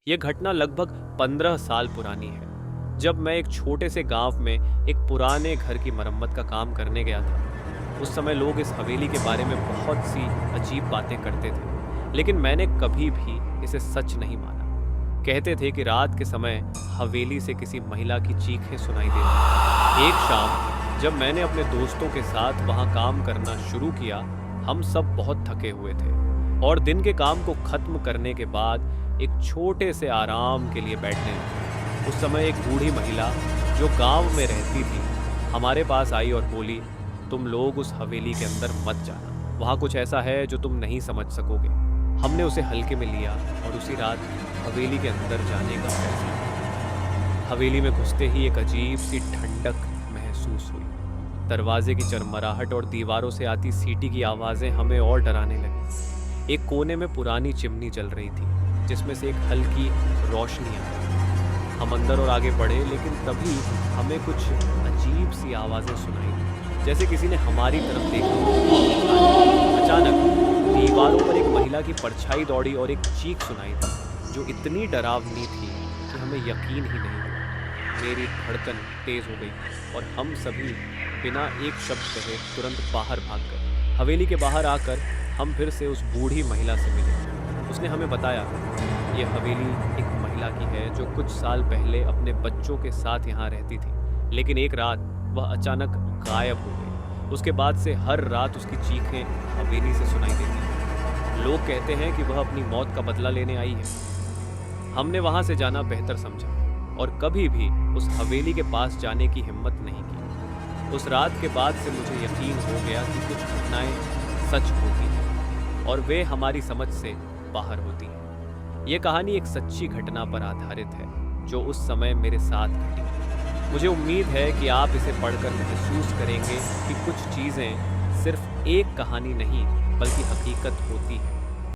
ये घटना लगभग 15 साल पुरानी है। जब मैं एक छोटे से गांव में एक पुराने घर की मरम्मत का काम करने गया था। उस समय लोग इस हवेली के बारे में बहुत सी अजीब बातें करते थे, लेकिन मैंने कभी भी इसे सच नहीं माना। कहते थे कि रात के समय हवेली से किसी महिला की चीखें सुनाई देती। एक शाम जब मैंने अपने दोस्तों के साथ वहां काम करना शुरू किया, हम सब बहुत थके हुए थे और दिन के काम को खत्म करने के बाद एक छोटे से आराम के लिए बैठने लगे। उस समय एक बूढ़ी महिला जो गांव में रहती थी हमारे पास आई और बोली, तुम लोग उस हवेली के अंदर मत जाना, वहाँ कुछ ऐसा है जो तुम नहीं समझ सकोगे। हमने उसे हल्के में लिया और उसी रात हवेली के अंदर जाने का फैसला किया। हवेली में घुसते ही एक अजीब सी ठंडक महसूस हुई। दरवाजे की चरमराहट और दीवारों से आती सीटी की आवाज़ें हमें और डराने लगी। एक कोने में पुरानी चिमनी जल रही थी जिसमें से एक हल्की रोशनी आ रही थी। हम अंदर और आगे बढ़े, लेकिन तभी हमें कुछ अजीब सी आवाज़ें सुनाई दी, जैसे किसी ने हमारी तरफ देखा। अचानक दीवारों पर एक महिला की परछाई दौड़ी और एक चीख सुनाई दी जो इतनी डरावनी थी कि हमें यकीन ही नहीं हुआ। मेरी धड़कन तेज हो गई और हम सभी बिना एक शब्द कहे तुरंत बाहर भाग गए। हवेली के बाहर आकर हम फिर से उस बूढ़ी महिला से मिले। उसने हमें बताया ये हवेली एक महिला की है जो कुछ साल पहले अपने बच्चों के साथ यहाँ रहती थी, लेकिन एक रात वह अचानक गायब हो गई। उसके बाद से हर रात उसकी चीखें हवेली से सुनाई देती हैं। लोग कहते हैं कि वह अपनी मौत का बदला लेने आई है। हमने वहाँ से जाना बेहतर समझा और कभी भी उस हवेली के पास जाने की हिम्मत नहीं की। उस रात के बाद से मुझे यकीन हो गया कि कुछ घटनाएं सच होती हैं और वे हमारी समझ से बाहर होती है। ये कहानी एक सच्ची घटना पर आधारित है जो उस समय मेरे साथ घटी। मुझे उम्मीद है कि आप इसे पढ़कर महसूस करेंगे कि कुछ चीज़ें सिर्फ एक कहानी नहीं बल्कि हकीकत होती है।